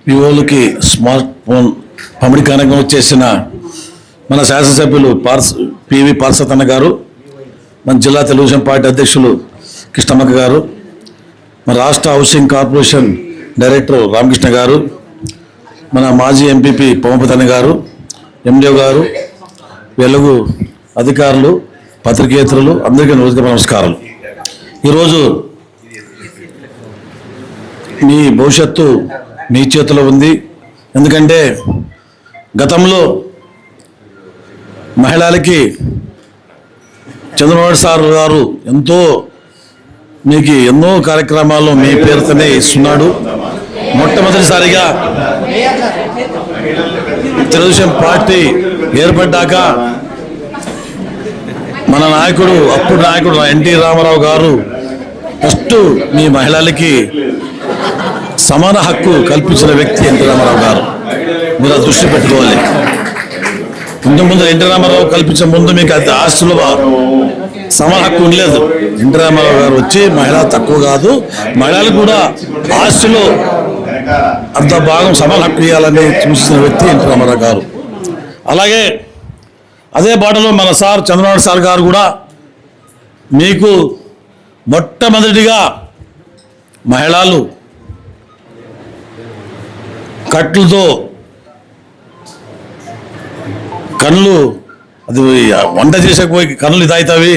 వివోలకి smart phone పంపిణీ కార్యక్రమం చేసిన మన శాసనసభ్యులు పివి పార్సతన్న గారు, మన జిల్లా తెలుగుదేశం పార్టీ అధ్యక్షులు కృష్ణమ్మక్క గారు, మన రాష్ట్ర హౌసింగ్ కార్పొరేషన్ డైరెక్టర్ రామకృష్ణ గారు, మన మాజీ ఎంపీపీ పవన్పతన్న గారు, ఎండిఓ గారు, వెలుగు అధికారులు, పత్రికేతరులు అందరికీ నమస్కారాలు. ఈరోజు మీ భవిష్యత్తు మీ చేతిలో ఉంది. ఎందుకంటే గతంలో మహిళలకి చంద్రబాబు సార్ గారు మీకు ఎన్నో కార్యక్రమాల్లో మీ పేరుతోనే ఇస్తున్నాడు. మొట్టమొదటిసారిగా తెలుగుదేశం పార్టీ ఏర్పడ్డాక మన నాయకుడు, అప్పుడు నాయకుడు ఎన్టీ రామారావు గారు ఫస్ట్ మీ మహిళలకి సమాన హక్కు కల్పించిన వ్యక్తి ఎన్టీ రామారావు గారు. మీరు ఆ దృష్టి పెట్టుకోవాలి. ముందు ఎన్టీ రామారావు కల్పించే ముందు మీకు అది ఆస్తులు సమాన హక్కు ఉండలేదు. ఎన్టీ రామారావు గారు వచ్చి మహిళ తక్కువ కాదు, మహిళలకు కూడా ఆస్తులు అంత భాగం సమాన హక్కు ఇవ్వాలని చూసిన వ్యక్తి ఎన్టీ రామారావు గారు. అలాగే అదే బాటలో మన సార్ చంద్రబాబు సార్ గారు కూడా మీకు మొట్టమొదటిగా మహిళలు కట్లతో కళ్ళు అది వంట చేసేకపోయి కళ్ళు ఇదవుతావి.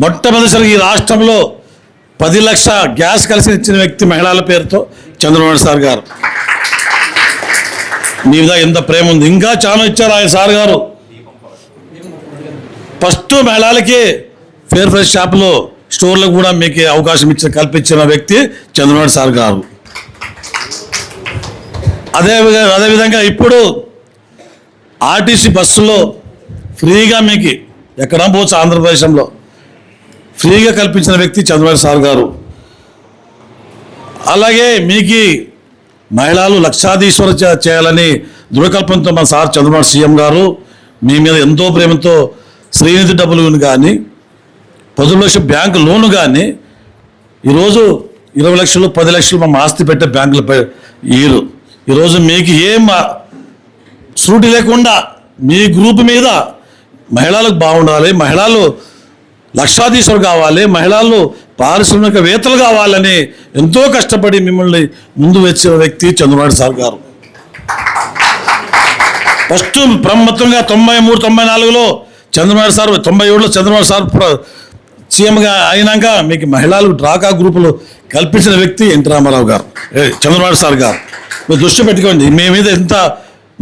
మొట్టమొదటిసారి ఈ రాష్ట్రంలో 10 లక్షల గ్యాస్ కలిసి ఇచ్చిన వ్యక్తి మహిళల పేరుతో చంద్రబాబు సార్ గారు. మీ మీద ఎంత ప్రేమ ఉంది. ఇంకా చాలా ఇచ్చారు ఆయన సార్ గారు. ఫస్ట్ మహిళలకి ఫేర్ ప్రైస్ షాపులో స్టోర్లో కూడా మీకు అవకాశం కల్పించిన వ్యక్తి చంద్రబాబు సార్ గారు. అదేవిధంగా ఇప్పుడు ఆర్టీసీ బస్సులో ఫ్రీగా మీకు ఎక్కడ పోవచ్చు ఆంధ్రప్రదేశ్లో ఫ్రీగా కల్పించిన వ్యక్తి చంద్రబాబు సార్ గారు. అలాగే మీకు మహిళలు లక్షాధీశ్వర చేయాలని దృఢకల్పనతో మన సార్ చంద్రబాబు సీఎం గారు మీ మీద ఎంతో ప్రేమతో శ్రీనిధి డబ్బులు కానీ 10 లక్షల బ్యాంకు లోను కానీ ఈరోజు 20 లక్షలు 10 లక్షలు మా ఆస్తి పెట్టే బ్యాంకులపై ఈరోజు మీకు ఏం సూటి లేకుండా మీ గ్రూప్ మీద మహిళలకు బాగుండాలి, మహిళలు లక్షాధీశ్వరు కావాలి, మహిళలు పారిశ్రామికవేత్తలు కావాలని ఎంతో కష్టపడి మిమ్మల్ని ముందు వచ్చిన వ్యక్తి చంద్రబాబు సార్ గారు. ఫస్ట్ మొత్తంగా 93-94లో చంద్రబాబు సార్, 97లో చంద్రబాబు సార్ సీఎంగా అయినాక మీకు మహిళలు డ్రాకా గ్రూపులు కల్పించిన వ్యక్తి ఎన్టీ రామారావు గారు, చంద్రబాబు సార్ గారు. మీరు దృష్టి పెట్టుకోండి. మీ మీద ఎంత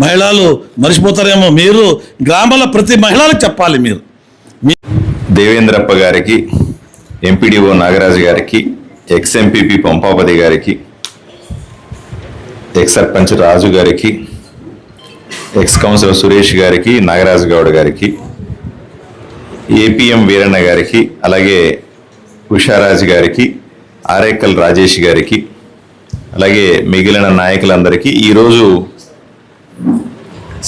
మహిళలు మర్చిపోతారేమో. మీరు గ్రామాల్లో ప్రతి మహిళలకు చెప్పాలి. మీరు దేవేంద్రప్ప గారికి, ఎంపీడీఓ నాగరాజు గారికి, ఎక్స్ ఎంపీపీ పంపాపతి గారికి, ఎక్స్ సర్పంచ్ రాజు గారికి, ఎక్స్ కౌన్సిలర్ సురేష్ గారికి, నాగరాజు గౌడ్ గారికి, ఏపీఎం వీరన్న గారికి, అలాగే ఉషారాజు గారికి, ఆరేకల్ రాజేష్ గారికి, అలాగే మిగిలిన నాయకులందరికీ, ఈరోజు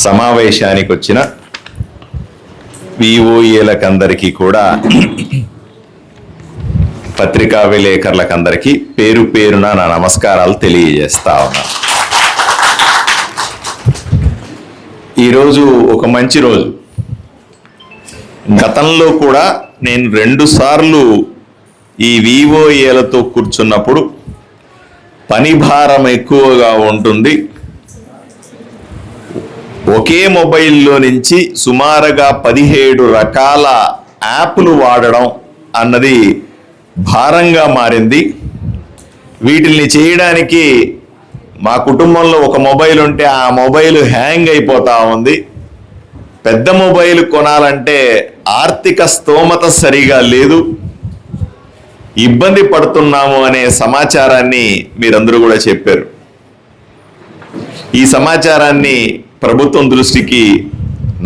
సమావేశానికి వచ్చిన విఓఏలకందరికీ కూడా, పత్రికా విలేకరులకందరికీ పేరు పేరున నా నమస్కారాలు తెలియజేస్తా ఉన్నా. ఈరోజు ఒక మంచి రోజు. గతంలో కూడా నేను 2 సార్లు ఈ విఓఏలతో కూర్చున్నప్పుడు పని భారం ఎక్కువగా ఉంటుంది, ఒకే మొబైల్లో నుంచి సుమారుగా 17 రకాల యాప్లు వాడడం అన్నది భారంగా మారింది. వీటిని చేయడానికి మా కుటుంబంలో ఒక మొబైల్ ఉంటే ఆ మొబైల్ హ్యాంగ్ అయిపోతా ఉంది. పెద్ద మొబైల్ కొనాలంటే ఆర్థిక స్తోమత సరిగా లేదు, ఇబ్బంది పడుతున్నాము అనే సమాచారాన్ని మీరందరూ కూడా చెప్పారు. ఈ సమాచారాన్ని ప్రభుత్వం దృష్టికి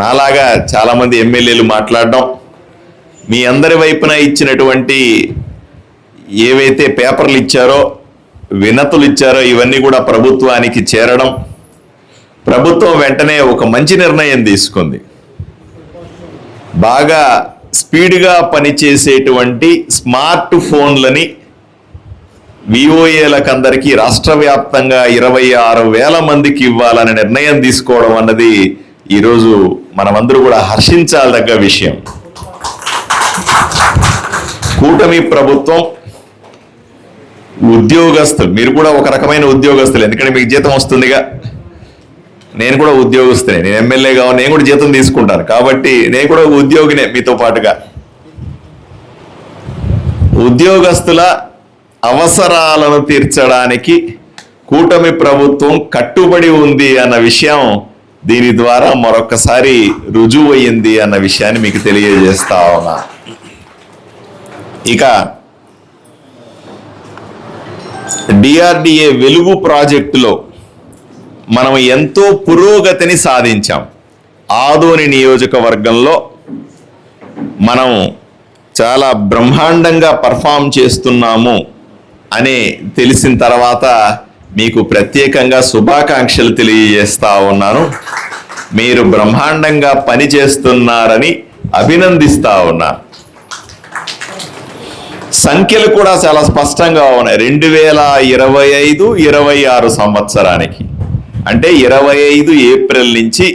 నాలాగా చాలామంది ఎమ్మెల్యేలు మాట్లాడడం, మీ అందరి వైపున ఇచ్చినటువంటి ఏవైతే పేపర్లు ఇచ్చారో, వినతులు ఇచ్చారో ఇవన్నీ కూడా ప్రభుత్వానికి చేరడం, ప్రభుత్వం వెంటనే ఒక మంచి నిర్ణయం తీసుకుంది. బాగా స్పీడ్గా పనిచేసేటువంటి స్మార్ట్ ఫోన్లని విఓఏలకు అందరికీ రాష్ట్ర వ్యాప్తంగా 26,000 మందికి ఇవ్వాలనే నిర్ణయం తీసుకోవడం అన్నది ఈరోజు మనమందరూ కూడా హర్షించాల్సిన విషయం. కూటమి ప్రభుత్వం ఉద్యోగస్తులు, మీరు కూడా ఒక రకమైన ఉద్యోగస్తులు, ఎందుకంటే మీకు జీతం వస్తుందిగా. నేను కూడా ఉద్యోగస్తునే, నేను ఎమ్మెల్యే కావాలి, నేను కూడా జీతం తీసుకుంటాను, కాబట్టి నేను కూడా ఉద్యోగినే మీతో పాటుగా. ఉద్యోగస్తుల అవసరాలను తీర్చడానికి కూటమి ప్రభుత్వం కట్టుబడి ఉంది అన్న విషయం దీని ద్వారా మరొకసారి రుజువు అయ్యింది అన్న విషయాన్ని మీకు తెలియజేస్తా ఉన్నా. ఇక డిఆర్డిఏ వెలుగు ప్రాజెక్టులో మనం ఎంతో పురోగతిని సాధించాం. ఆదోని నియోజకవర్గంలో మనం చాలా బ్రహ్మాండంగా పర్ఫామ్ చేస్తున్నాము అని తెలిసిన తర్వాత మీకు ప్రత్యేకంగా శుభాకాంక్షలు తెలియజేస్తా ఉన్నాను. మీరు బ్రహ్మాండంగా పనిచేస్తున్నారని అభినందిస్తా ఉన్నాను. సంఖ్యలు కూడా చాలా స్పష్టంగా ఉన్నాయి. 2025-26 సంవత్సరానికి, అంటే 25 ఏప్రిల్ నుంచి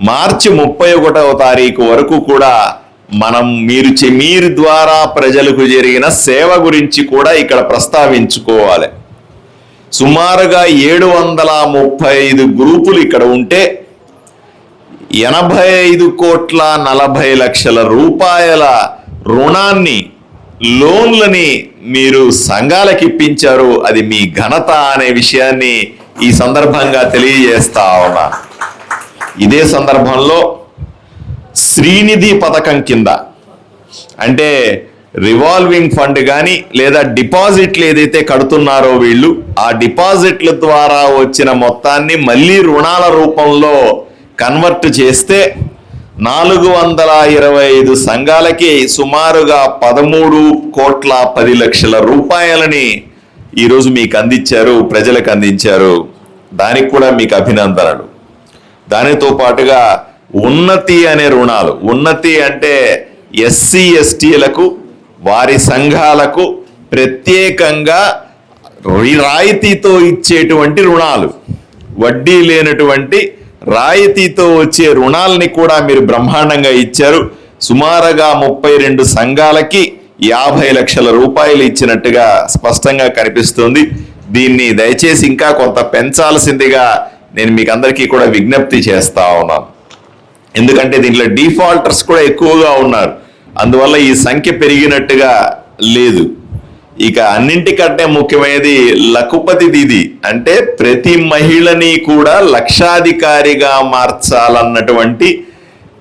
మార్చి 31వ తారీఖు వరకు కూడా మనం మీరు ద్వారా ప్రజలకు జరిగిన సేవ గురించి కూడా ఇక్కడ ప్రస్తావించుకోవాలి. సుమారుగా 735 గ్రూపులు ఇక్కడ ఉంటే 85,40,00,000 రూపాయల రుణాన్ని, లోన్లని మీరు సంఘాలకు ఇప్పించారు. అది మీ ఘనత అనే విషయాన్ని ఈ సందర్భంగా తెలియజేస్తా ఉన్నా. ఇదే సందర్భంలో శ్రీనిధి పథకం కింద, అంటే రివాల్వింగ్ ఫండ్ కానీ లేదా డిపాజిట్లు ఏదైతే కడుతున్నారో వీళ్ళు, ఆ డిపాజిట్ల ద్వారా వచ్చిన మొత్తాన్ని మళ్ళీ రుణాల రూపంలో కన్వర్ట్ చేస్తే 425 సంఘాలకి సుమారుగా 13,10,00,000 రూపాయలని ఈరోజు మీకు అందించారు, ప్రజలకు అందించారు. దానికి కూడా మీకు అభినందనలు. దానితో పాటుగా ఉన్నతి అనే రుణాలు, ఉన్నతి అంటే ఎస్సీ ఎస్టీలకు, వారి సంఘాలకు ప్రత్యేకంగా రాయితీతో ఇచ్చేటువంటి రుణాలు, వడ్డీ లేనటువంటి రాయితీతో వచ్చే రుణాలని కూడా మీరు బ్రహ్మాండంగా ఇచ్చారు. సుమారుగా 32 సంఘాలకి 50 లక్షల రూపాయలు ఇచ్చినట్టుగా స్పష్టంగా కనిపిస్తుంది. దీన్ని దయచేసి ఇంకా కొంత పెంచాల్సిందిగా నేను మీకు అందరికీ కూడా విజ్ఞప్తి చేస్తా ఉన్నాను. ఎందుకంటే దీంట్లో డిఫాల్టర్స్ కూడా ఎక్కువగా ఉన్నారు, అందువల్ల ఈ సంఖ్య పెరిగినట్టుగా లేదు. ఇక అన్నింటికంటే ముఖ్యమైనది లఖుపతి దీది, అంటే ప్రతి మహిళని కూడా లక్షాధికారిగా మార్చాలన్నటువంటి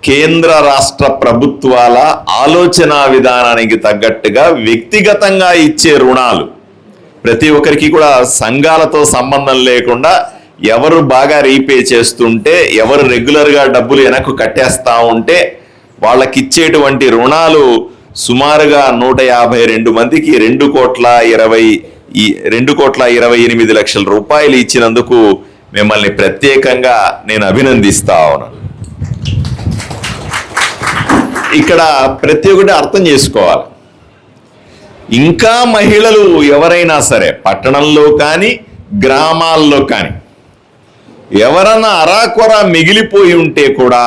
కేంద్ర రాష్ట్ర ప్రభుత్వాల ఆలోచన విధానానికి తగ్గట్టుగా వ్యక్తిగతంగా ఇచ్చే రుణాలు, ప్రతి ఒక్కరికి కూడా సంఘాలతో సంబంధం లేకుండా ఎవరు బాగా రీపే చేస్తుంటే, ఎవరు రెగ్యులర్గా డబ్బులు వెనక్కు కట్టేస్తా ఉంటే వాళ్ళకి ఇచ్చేటువంటి రుణాలు సుమారుగా 152 మందికి 2,28,00,000 రూపాయలు ఇచ్చినందుకు మిమ్మల్ని ప్రత్యేకంగా నేను అభినందిస్తా ఉన్నాను. ఇక్కడ ప్రతి ఒక్కటి అర్థం చేసుకోవాలి. ఇంకా మహిళలు ఎవరైనా సరే పట్టణంలో కానీ గ్రామాల్లో కానీ ఎవరన్నా అరాకొర మిగిలిపోయి ఉంటే కూడా,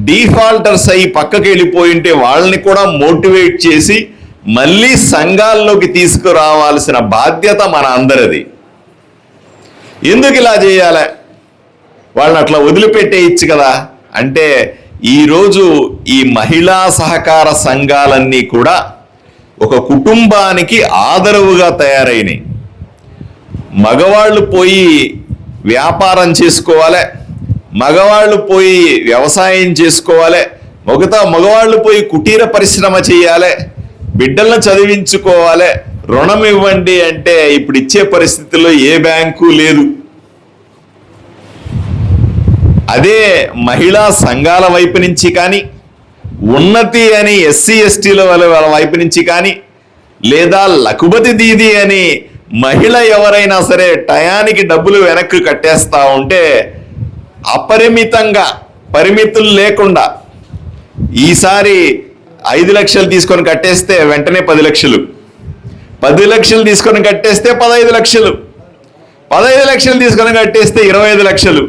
డిఫాల్టర్స్ అయి పక్కకి వెళ్ళిపోయి ఉంటే వాళ్ళని కూడా మోటివేట్ చేసి మళ్ళీ సంఘాల్లోకి తీసుకురావాల్సిన బాధ్యత మన అందరిది. ఎందుకు ఇలా చేయాలి? వాళ్ళని అట్లా వదిలిపెట్టేయచ్చు కదా. అంటే ఈరోజు ఈ మహిళా సహకార సంఘాలన్నీ కూడా ఒక కుటుంబానికి ఆదరవుగా తయారైనవి. మగవాళ్ళు పోయి వ్యాపారం చేసుకోవాలి, మగవాళ్ళు పోయి వ్యవసాయం చేసుకోవాలి, మగవాళ్ళు పోయి కుటీర పరిశ్రమ చేయాలి, బిడ్డలను చదివించుకోవాలి, రుణం ఇవ్వండి అంటే ఇప్పుడు ఇచ్చే పరిస్థితుల్లో ఏ బ్యాంకు లేదు. అదే మహిళా సంఘాల వైపు నుంచి కానీ, ఉన్నతి అని ఎస్సీ ఎస్టీల వాళ్ళ వైపు నుంచి కానీ, లేదా లఖుపతి దీది అని మహిళ ఎవరైనా సరే టయానికి డబ్బులు వెనక్కి కట్టేస్తా ఉంటే, అపరిమితంగా పరిమితులు లేకుండా ఈసారి 5 లక్షలు తీసుకొని కట్టేస్తే వెంటనే 10 లక్షలు, 10 లక్షలు తీసుకొని కట్టేస్తే 15 లక్షలు, 15 లక్షలు తీసుకొని కట్టేస్తే 25 లక్షలు,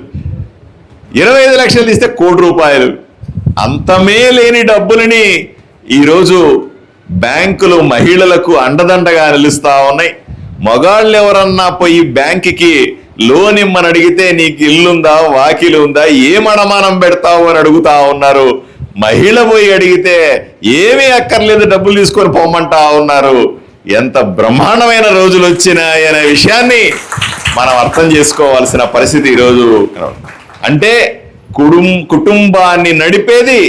25 లక్షలు తీస్తే 1 కోటి రూపాయలు. అంతమే లేని డబ్బులని ఈరోజు బ్యాంకులు మహిళలకు అండదండగా నిలుస్తా ఉన్నాయి. మగాళ్ళు ఎవరన్నా పోయి బ్యాంకుకి లోన్ ఇమ్మని అడిగితే నీకు ఇల్లుందా, వాకిలు ఉందా, ఏం అడమానం పెడతావు అని అడుగుతా ఉన్నారు. మహిళ పోయి అడిగితే ఏమీ అక్కర్లేదు, డబ్బులు తీసుకొని పోమంటా ఉన్నారు. ఎంత బ్రహ్మాండమైన రోజులు వచ్చినాయి అనే విషయాన్ని మనం అర్థం చేసుకోవాల్సిన పరిస్థితి ఈరోజు. అంటే కుటుంబాన్ని నడిపేది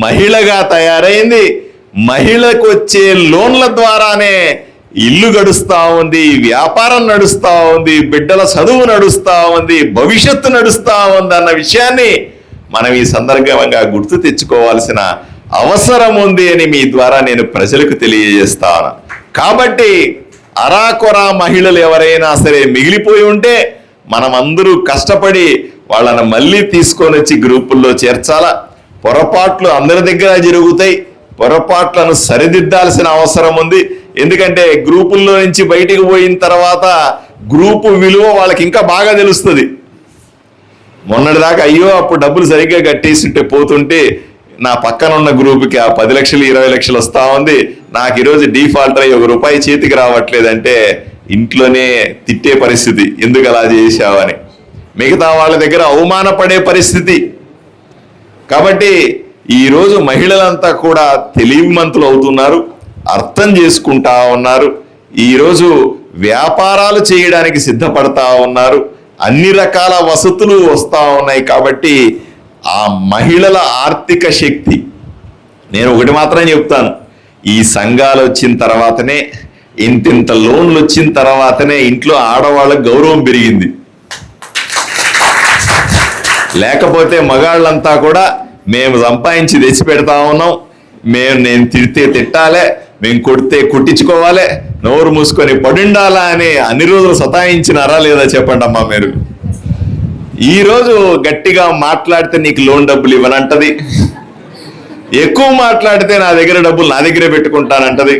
మహిళగా తయారైంది. మహిళకు వచ్చే లోన్ల ద్వారానే ఇల్లు గడుస్తూ ఉంది, వ్యాపారం నడుస్తూ ఉంది, బిడ్డల చదువు నడుస్తూ ఉంది, భవిష్యత్తు నడుస్తూ ఉంది అన్న విషయాన్ని మనం ఈ సందర్భంగా గుర్తు తెచ్చుకోవాల్సిన అవసరం ఉంది అని మీ ద్వారా నేను ప్రజలకు తెలియజేస్తాను. కాబట్టి అరాకొరా మహిళలు ఎవరైనా సరే మిగిలిపోయి ఉంటే మనమందరూ కష్టపడి వాళ్ళని మళ్ళీ తీసుకొని వచ్చి గ్రూపుల్లో చేర్చాలా. పొరపాట్లు అందరి దగ్గర జరుగుతాయి, పొరపాట్లను సరిదిద్దాల్సిన అవసరం ఉంది. ఎందుకంటే గ్రూపుల్లో నుంచి బయటికి పోయిన తర్వాత గ్రూపు విలువ వాళ్ళకి ఇంకా బాగా తెలుస్తుంది. మొన్నటిదాకా అయ్యో అప్పుడు డబ్బులు సరిగ్గా కట్టేసింటే పోతుంటే నా పక్కన ఉన్న గ్రూపుకి ఆ 10 లక్షలు 20 లక్షలు వస్తా ఉంది, నాకు ఈరోజు డిఫాల్ట్ అయ్యి ₹1 చేతికి రావట్లేదంటే ఇంట్లోనే తిట్టే పరిస్థితి, ఎందుకు అలా చేశావని. మిగతా వాళ్ళ దగ్గర అవమానపడే పరిస్థితి. కాబట్టి ఈరోజు మహిళలంతా కూడా తెలివిమంతులు అవుతున్నారు, అర్థం చేసుకుంటా ఉన్నారు. ఈరోజు వ్యాపారాలు చేయడానికి సిద్ధపడతా ఉన్నారు, అన్ని రకాల వసతులు వస్తూ ఉన్నాయి. కాబట్టి ఆ మహిళల ఆర్థిక శక్తి, నేను ఒకటి మాత్రం చెప్తాను, ఈ సంఘాలు వచ్చిన తర్వాతనే, ఇంతింత లోన్లు వచ్చిన తర్వాతనే ఇంట్లో ఆడవాళ్ళకు గౌరవం పెరిగింది. లేకపోతే మగాళ్ళంతా కూడా మేము సంపాదించి తెచ్చి పెడతా ఉన్నాం, నేను తిడితే తిట్టాలే, మేము కొడితే కొట్టించుకోవాలి, నోరు మూసుకొని పడుండాలా అని అన్ని రోజులు సతాయించినారా లేదా చెప్పండి అమ్మా మీరు. ఈరోజు గట్టిగా మాట్లాడితే నీకు లోన్ డబ్బులు ఇవ్వనంటది, ఎక్కువ మాట్లాడితే నా దగ్గర డబ్బులు నా దగ్గరే పెట్టుకుంటానంటది.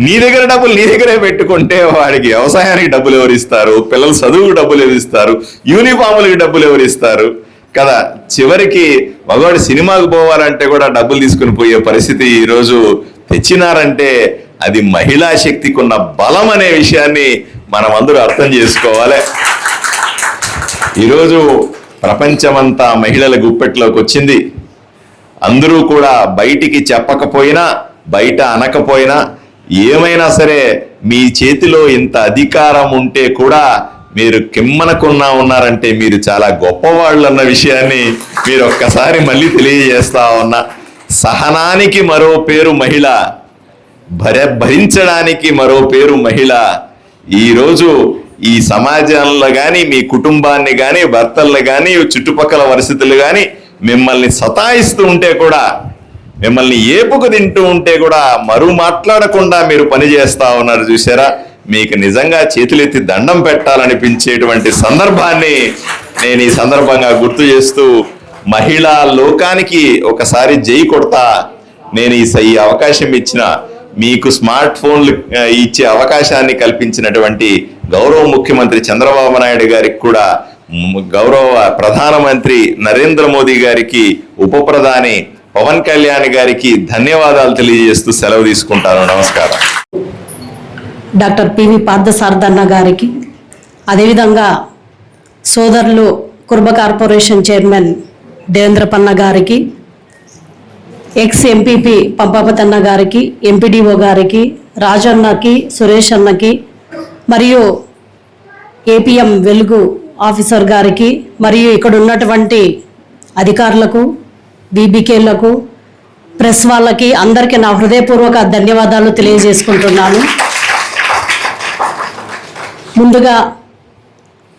నీ దగ్గర డబ్బులు నీ దగ్గరే పెట్టుకుంటే వాడికి వ్యవసాయానికి డబ్బులు ఎవరిస్తారు, పిల్లల చదువుకు డబ్బులు ఎవరిస్తారు, యూనిఫాములకి డబ్బులు ఎవరిస్తారు కదా. చివరికి మగవాడు సినిమాకు పోవాలంటే కూడా డబ్బులు తీసుకుని పోయే పరిస్థితి ఈరోజు తెచ్చినారంటే అది మహిళా శక్తికి ఉన్న బలం అనే విషయాన్ని మనం అందరూ అర్థం చేసుకోవాలి. ఈరోజు ప్రపంచమంతా మహిళల గుప్పెట్లోకి వచ్చింది. అందరూ కూడా బయటికి చెప్పకపోయినా, బయట అనకపోయినా, ఏమైనా సరే మీ చేతిలో ఇంత అధికారం ఉంటే కూడా మీరు కిమ్మనకున్నా ఉన్నారంటే మీరు చాలా గొప్పవాళ్ళు అన్న విషయాన్ని మీరు ఒక్కసారి మళ్ళీ తెలియజేస్తా ఉన్నా. సహనానికి మరో పేరు మహిళ, భరించడానికి మరో పేరు మహిళ. ఈరోజు ఈ సమాజంలో కానీ, మీ కుటుంబాన్ని కానీ, భర్తలను కానీ, చుట్టుపక్కల పరిస్థితులు కానీ మిమ్మల్ని సతాయిస్తూ ఉంటే కూడా, మిమ్మల్ని ఏపుకు తింటూ ఉంటే కూడా మరో మాట్లాడకుండా మీరు పని చేస్తా ఉన్నారు చూసారా. మీకు నిజంగా చేతులెత్తి దండం పెట్టాలనిపించేటువంటి సందర్భాన్ని నేను ఈ సందర్భంగా గుర్తు చేస్తూ, మహిళా లోకానికి ఒకసారి జై కొడతా. నేను ఈ అవకాశం ఇచ్చిన, మీకు స్మార్ట్ ఫోన్లు ఇచ్చే అవకాశాన్ని కల్పించినటువంటి గౌరవ ముఖ్యమంత్రి చంద్రబాబు నాయుడు గారికి కూడా, గౌరవ ప్రధానమంత్రి నరేంద్ర మోదీ గారికి, ఉప ప్రధాని పవన్ కళ్యాణ్ గారికి ధన్యవాదాలు తెలియజేస్తూ సెలవు తీసుకుంటాను. నమస్కారం. డాక్టర్ పివి పార్థసారథన్న గారికి, అదేవిధంగా సోదరులు కుర్బ కార్పొరేషన్ చైర్మన్ దేవేంద్రపన్న గారికి, ఎక్స్ ఎంపీపీ పంపాపతన్న గారికి, ఎంపీడీఓ గారికి, రాజన్నకి, సురేష్ అన్నకి, మరియు ఏపీఎం వెలుగు ఆఫీసర్ గారికి, మరియు ఇక్కడ ఉన్నటువంటి అధికారులకు, బీబీకేలకు, ప్రెస్ వాళ్ళకి అందరికీ నా హృదయపూర్వక ధన్యవాదాలు తెలియజేసుకుంటున్నాను. ముందుగా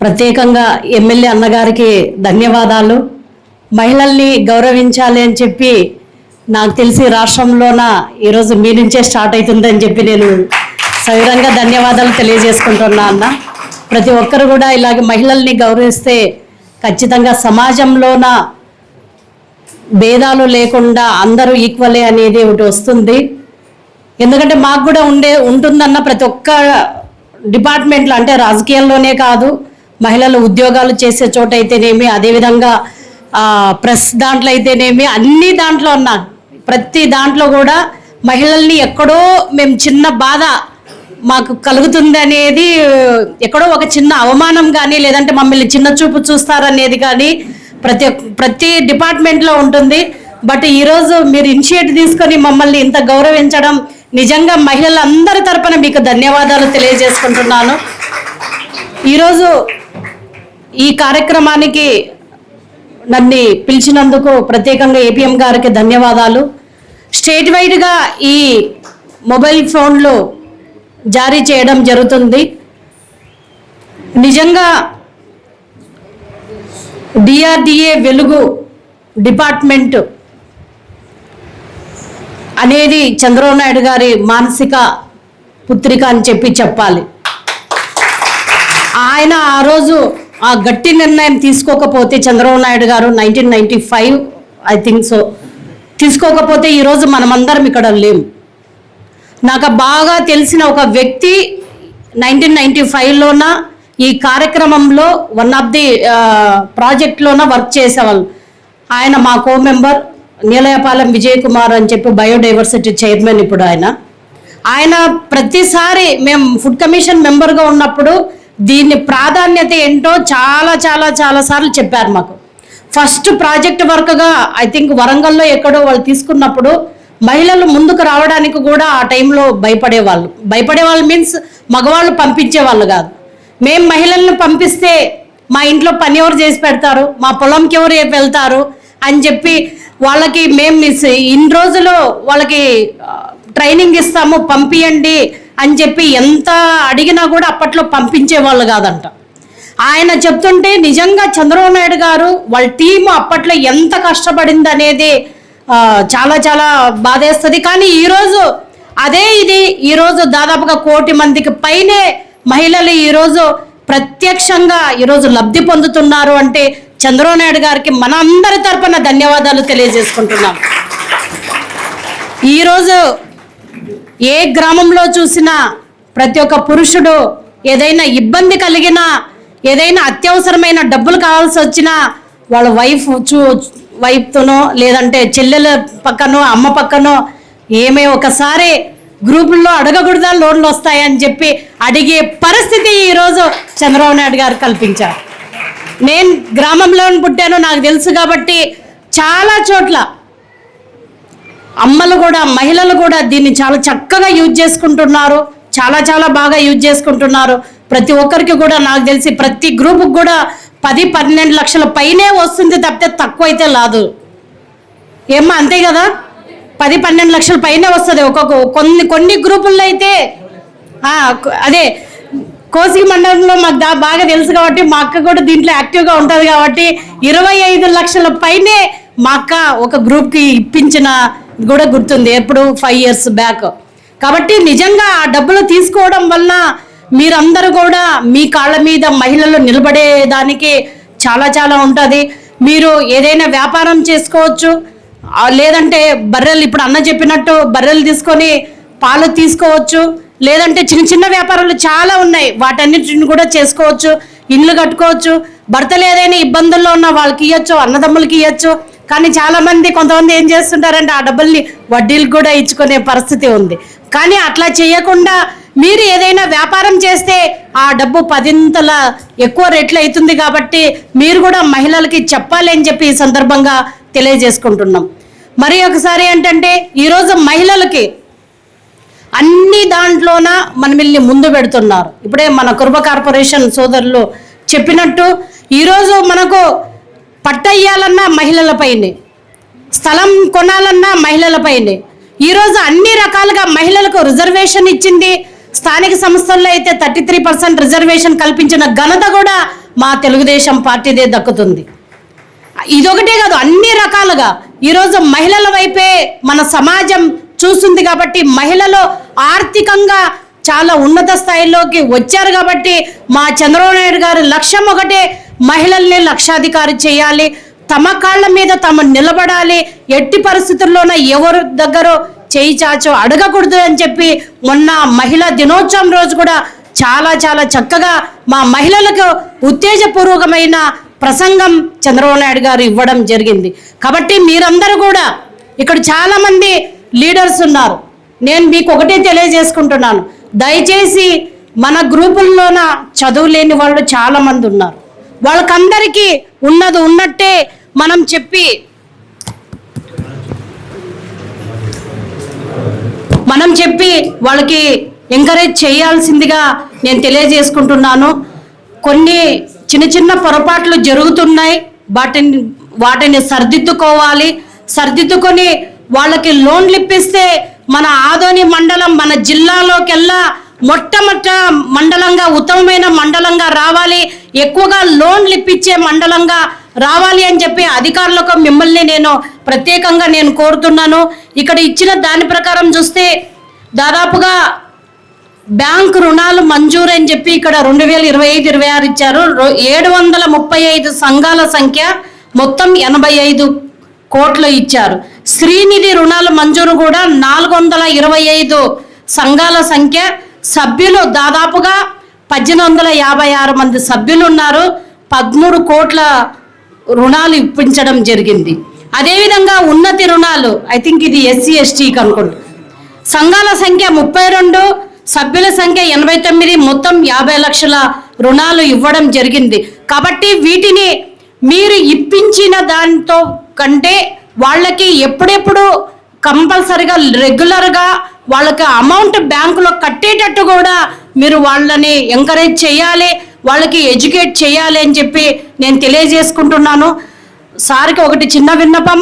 ప్రత్యేకంగా ఎమ్మెల్యే అన్నగారికి ధన్యవాదాలు. మహిళల్ని గౌరవించాలి అని చెప్పి నాకు తెలిసి రాష్ట్రంలోన ఈరోజు మీ నుంచే స్టార్ట్ అవుతుందని చెప్పి నేను సవిరంగా ధన్యవాదాలు తెలియజేసుకుంటున్నా అన్న. ప్రతి ఒక్కరు కూడా ఇలాగ మహిళల్ని గౌరవిస్తే ఖచ్చితంగా సమాజంలోన భేదాలు లేకుండా అందరూ ఈక్వలే అనేది ఒకటి వస్తుంది. ఎందుకంటే మాకు కూడా ఉంటుందన్న ప్రతి ఒక్క డిపార్ట్మెంట్లో, అంటే రాజకీయాల్లోనే కాదు, మహిళలు ఉద్యోగాలు చేసే చోట అయితేనేమి, అదేవిధంగా ప్రెస్ దాంట్లో అయితేనేమి, అన్ని దాంట్లో ఉన్నా ప్రతి దాంట్లో కూడా మహిళల్ని ఎక్కడో మేము చిన్న బాధ మాకు కలుగుతుంది అనేది, ఎక్కడో ఒక చిన్న అవమానం కానీ, లేదంటే మమ్మల్ని చిన్న చూపు చూస్తారనేది కానీ ప్రతి డిపార్ట్మెంట్లో ఉంటుంది. బట్ ఈరోజు మీరు ఇనిషియేటివ్ తీసుకొని మమ్మల్ని ఇంత గౌరవించడం నిజంగా మహిళలందరి తరపున మీకు ధన్యవాదాలు తెలియజేసుకుంటున్నాను. ఈరోజు ఈ కార్యక్రమానికి నన్ను పిలిచినందుకు ప్రత్యేకంగా ఏపీఎం గారికి ధన్యవాదాలు. స్టేట్ వైడ్గా ఈ మొబైల్ ఫోన్లు జారీ చేయడం జరుగుతుంది. నిజంగా డిఆర్డిఏ వెలుగు డిపార్ట్మెంట్ అనేది చంద్రబాబు నాయుడు గారి మానసిక పుత్రిక అని చెప్పాలి. ఆయన ఆ రోజు ఆ గట్టి నిర్ణయం తీసుకోకపోతే, చంద్రబాబు నాయుడు గారు 1995 ఐ థింక్ సో, తీసుకోకపోతే ఈరోజు మనమందరం ఇక్కడ లేము. నాకు బాగా తెలిసిన ఒక వ్యక్తి 1995లోన ఈ కార్యక్రమంలో వన్ ఆఫ్ ది ప్రాజెక్ట్లోన వర్క్ చేసేవాళ్ళు. ఆయన మా కో మెంబర్ నీలయపాలెం విజయ్ కుమార్ అని చెప్పి బయోడైవర్సిటీ చైర్మన్. ఇప్పుడు ఆయన ప్రతిసారి మేము ఫుడ్ కమిషన్ మెంబర్గా ఉన్నప్పుడు దీని ప్రాధాన్యత ఏంటో చాలా చాలా చాలా సార్లు చెప్పారు మాకు. ఫస్ట్ ప్రాజెక్ట్ వర్క్గా ఐ థింక్ వరంగల్లో ఎక్కడో వాళ్ళు తీసుకున్నప్పుడు మహిళలు ముందుకు రావడానికి కూడా ఆ టైంలో భయపడేవాళ్ళు మీన్స్ మగవాళ్ళు పంపించేవాళ్ళు కాదు. మేము మహిళలను పంపిస్తే మా ఇంట్లో పని ఎవరు చేసి పెడతారు, మా పొలంకి ఎవరు వెళ్తారు అని చెప్పి వాళ్ళకి మేము ఇన్ని రోజులు వాళ్ళకి ట్రైనింగ్ ఇస్తాము పంపియండి అని చెప్పి ఎంత అడిగినా కూడా అప్పట్లో పంపించేవాళ్ళు కాదంట. ఆయన చెప్తుంటే నిజంగా చంద్రబాబు నాయుడు గారు వాళ్ళ టీము అప్పట్లో ఎంత కష్టపడింది అనేది చాలా చాలా బాధేస్తుంది. కానీ ఈరోజు ఈరోజు దాదాపుగా 1 కోటి మందికి పైనే మహిళలు ఈరోజు ప్రత్యక్షంగా ఈరోజు లబ్ధి పొందుతున్నారు అంటే చంద్రబాబు నాయుడు గారికి మన అందరి తరపున ధన్యవాదాలు తెలియజేసుకుంటున్నాం. ఈరోజు ఏ గ్రామంలో చూసినా ప్రతి ఒక్క పురుషుడు ఏదైనా ఇబ్బంది కలిగినా, ఏదైనా అత్యవసరమైన డబ్బులు కావాల్సి వచ్చినా వాళ్ళ వైఫ్తోనో లేదంటే చెల్లెల పక్కనో అమ్మ పక్కనో ఏమే ఒకసారి గ్రూపుల్లో అడగకూడదా లోన్లు వస్తాయని చెప్పి అడిగే పరిస్థితి ఈరోజు చంద్రబాబు నాయుడు గారు కల్పించారు. నేను గ్రామంలో పుట్టాను, నాకు తెలుసు కాబట్టి చాలా చోట్ల అమ్మలు కూడా మహిళలు కూడా దీన్ని చాలా చక్కగా యూజ్ చేసుకుంటున్నారు, చాలా చాలా బాగా యూజ్ చేసుకుంటున్నారు. ప్రతి ఒక్కరికి కూడా నాకు తెలిసి ప్రతి గ్రూపుకి కూడా 10-12 లక్షల పైనే వస్తుంది తప్పితే తక్కువ అయితే రాదు. ఏమ్మా అంతే కదా, 10-12 లక్షల పైనే వస్తుంది. కొన్ని గ్రూపుల్లో అయితే అదే కోసి మండలంలో మాకు బాగా తెలుసు కాబట్టి మా అక్క కూడా దీంట్లో యాక్టివ్గా ఉంటుంది కాబట్టి 25 లక్షల పైనే మా అక్క ఒక గ్రూప్కి ఇప్పించిన కూడా గుర్తుంది, ఎప్పుడు 5 years బ్యాక్. కాబట్టి నిజంగా ఆ డబ్బులు తీసుకోవడం వల్ల మీరందరూ కూడా మీ కాళ్ళ మీద మహిళలు నిలబడేదానికి చాలా చాలా ఉంటుంది. మీరు ఏదైనా వ్యాపారం చేసుకోవచ్చు, లేదంటే బర్రెలు, ఇప్పుడు అన్న చెప్పినట్టు బర్రెలు తీసుకొని పాలు తీసుకోవచ్చు, లేదంటే చిన్న చిన్న వ్యాపారాలు చాలా ఉన్నాయి, వాటన్నిటిని కూడా చేసుకోవచ్చు, ఇండ్లు కట్టుకోవచ్చు. భర్తలు ఏదైనా ఇబ్బందుల్లో ఉన్న వాళ్ళకి ఇవ్వచ్చు, అన్నదమ్ములకి ఇవ్వచ్చు. కానీ కొంతమంది ఏం చేస్తుంటారంటే ఆ డబ్బుల్ని వడ్డీలకు కూడా ఇచ్చుకునే పరిస్థితి ఉంది. కానీ అట్లా చేయకుండా మీరు ఏదైనా వ్యాపారం చేస్తే ఆ డబ్బు 10 ఎక్కువ రేట్లు అవుతుంది. కాబట్టి మీరు కూడా మహిళలకి చెప్పాలి అని చెప్పి ఈ సందర్భంగా తెలియజేసుకుంటున్నాం. మరి ఒకసారి ఏంటంటే ఈరోజు మహిళలకి అన్ని దాంట్లోన మనల్ని ముందు పెడుతున్నారు. ఇప్పుడే మన కుర్బ కార్పొరేషన్ సోదరులు చెప్పినట్టు ఈరోజు మనకు పట్టయ్యాలన్నా మహిళలపైనే, స్థలం కొనాలన్నా మహిళలపైనే. ఈరోజు అన్ని రకాలుగా మహిళలకు రిజర్వేషన్ ఇచ్చింది. స్థానిక సంస్థల్లో అయితే 33% రిజర్వేషన్ కల్పించిన ఘనత కూడా మా తెలుగుదేశం పార్టీదే దక్కుతుంది. ఇదొకటే కాదు, అన్ని రకాలుగా ఈరోజు మహిళల వైపే మన సమాజం చూస్తుంది. కాబట్టి మహిళలు ఆర్థికంగా చాలా ఉన్నత స్థాయిలోకి వచ్చారు. కాబట్టి మా చంద్రబాబు నాయుడు గారి లక్ష్యం ఒకటే, మహిళల్ని లక్షాధికారి చేయాలి, తమ కాళ్ళ మీద తమ నిలబడాలి. ఎట్టి పరిస్థితుల్లోన ఎవరి దగ్గర చేయి చాచో అడగకూడదు అని చెప్పి మొన్న మహిళా దినోత్సవం రోజు కూడా చాలా చాలా చక్కగా మా మహిళలకు ఉత్తేజపూర్వకమైన ప్రసంగం చంద్రబాబు నాయుడు గారు ఇవ్వడం జరిగింది. కాబట్టి మీరందరూ కూడా ఇక్కడ చాలామంది లీడర్స్ ఉన్నారు. నేను మీకు ఒకటే తెలియజేసుకుంటున్నాను, దయచేసి మన గ్రూపుల్లోన చదువు లేని వాళ్ళు చాలామంది ఉన్నారు. వాళ్ళకందరికీ ఉన్నది ఉన్నట్టే మనం చెప్పి వాళ్ళకి ఎంకరేజ్ చేయాల్సిందిగా నేను తెలియజేసుకుంటున్నాను. కొన్ని చిన్న చిన్న పొరపాట్లు జరుగుతున్నాయి, వాటిని సర్దిద్దుకొని వాళ్ళకి లోన్లు ఇప్పిస్తే మన ఆదోని మండలం మన జిల్లాలోకెల్లా మొట్టమొదట మండలంగా ఉత్తమమైన మండలంగా రావాలి, ఎక్కువగా లోన్లు ఇప్పించే మండలంగా రావాలి అని చెప్పి అధికారులకు మిమ్మల్ని నేను ప్రత్యేకంగా కోరుతున్నాను. ఇక్కడ ఇచ్చిన దాని ప్రకారం చూస్తే దాదాపుగా బ్యాంకు రుణాలు మంజూరు అని చెప్పి ఇక్కడ 2025-26 ఇచ్చారు. 735 సంఘాల సంఖ్య మొత్తం 85 కోట్లు ఇచ్చారు. శ్రీనిధి రుణాలు మంజూరు కూడా 425 సంఘాల సంఖ్య, సభ్యులు దాదాపుగా 1856 మంది సభ్యులు ఉన్నారు. 13 కోట్ల రుణాలు ఇప్పించడం జరిగింది. అదేవిధంగా ఉన్నతి రుణాలు, ఐ థింక్ ఇది SC STకి అనుకుంటా, సంఘాల సంఖ్య 32, సభ్యుల సంఖ్య 89, మొత్తం 50 లక్షల రుణాలు ఇవ్వడం జరిగింది. కాబట్టి వీటిని మీరు ఇప్పించిన దాంతో కంటే వాళ్ళకి ఎప్పుడెప్పుడు కంపల్సరిగా రెగ్యులర్గా వాళ్ళకి అమౌంట్ బ్యాంకులో కట్టేటట్టు కూడా మీరు వాళ్ళని ఎంకరేజ్ చేయాలి, వాళ్ళకి ఎడ్యుకేట్ చేయాలి అని చెప్పి నేను తెలియజేసుకుంటున్నాను. సార్కి ఒకటి చిన్న విన్నపం,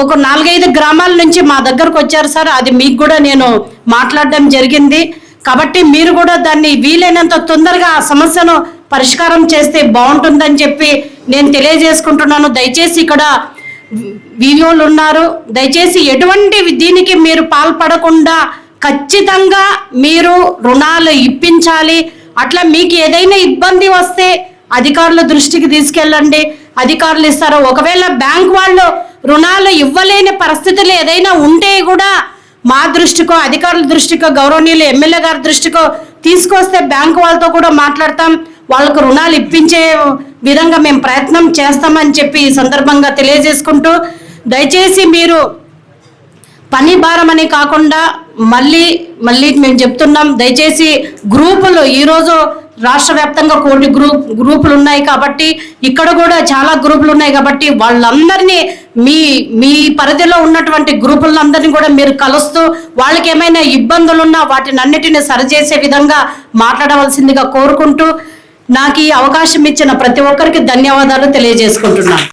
ఒక 4-5 గ్రామాల నుంచి మా దగ్గరకు వచ్చారు సార్, అది మీకు కూడా నేను మాట్లాడడం జరిగింది. కాబట్టి మీరు కూడా దాన్ని వీలైనంత తొందరగా ఆ సమస్యను పరిష్కారం చేస్తే బాగుంటుందని చెప్పి నేను తెలియజేసుకుంటున్నాను. దయచేసి ఇక్కడ వీడియోలు ఉన్నారు, దయచేసి ఎటువంటి దీనికి మీరు పాల్పడకుండా ఖచ్చితంగా మీరు రుణాలు ఇప్పించాలి. అట్లా మీకు ఏదైనా ఇబ్బంది వస్తే అధికారుల దృష్టికి తీసుకెళ్ళండి, అధికారులు ఇస్తారు. ఒకవేళ బ్యాంక్ వాళ్ళు రుణాలు ఇవ్వలేని పరిస్థితులు ఏదైనా ఉంటే కూడా మా దృష్టికో అధికారుల దృష్టికో గౌరవనీయులు ఎమ్మెల్యే గారి దృష్టికో తీసుకొస్తే బ్యాంకు వాళ్ళతో కూడా మాట్లాడతాం, వాళ్ళకు రుణాలు ఇప్పించే విధంగా మేము ప్రయత్నం చేస్తామని చెప్పి ఈ సందర్భంగా తెలియజేసుకుంటూ, దయచేసి మీరు పని భారం అని కాకుండా మళ్ళీ మేము చెప్తున్నాం, దయచేసి గ్రూపులు ఈరోజు రాష్ట్ర వ్యాప్తంగా 1 గ్రూపులు ఉన్నాయి కాబట్టి ఇక్కడ కూడా చాలా గ్రూపులు ఉన్నాయి కాబట్టి వాళ్ళందరినీ మీ పరిధిలో ఉన్నటువంటి గ్రూపులందరినీ కూడా మీరు కలుస్తూ వాళ్ళకి ఏమైనా ఇబ్బందులు ఉన్నా వాటిని అన్నిటిని సరిచేసే విధంగా మాట్లాడవలసిందిగా కోరుకుంటూ నాకు ఈ అవకాశం ఇచ్చిన ప్రతి ఒక్కరికి ధన్యవాదాలు తెలియజేసుకుంటున్నాను.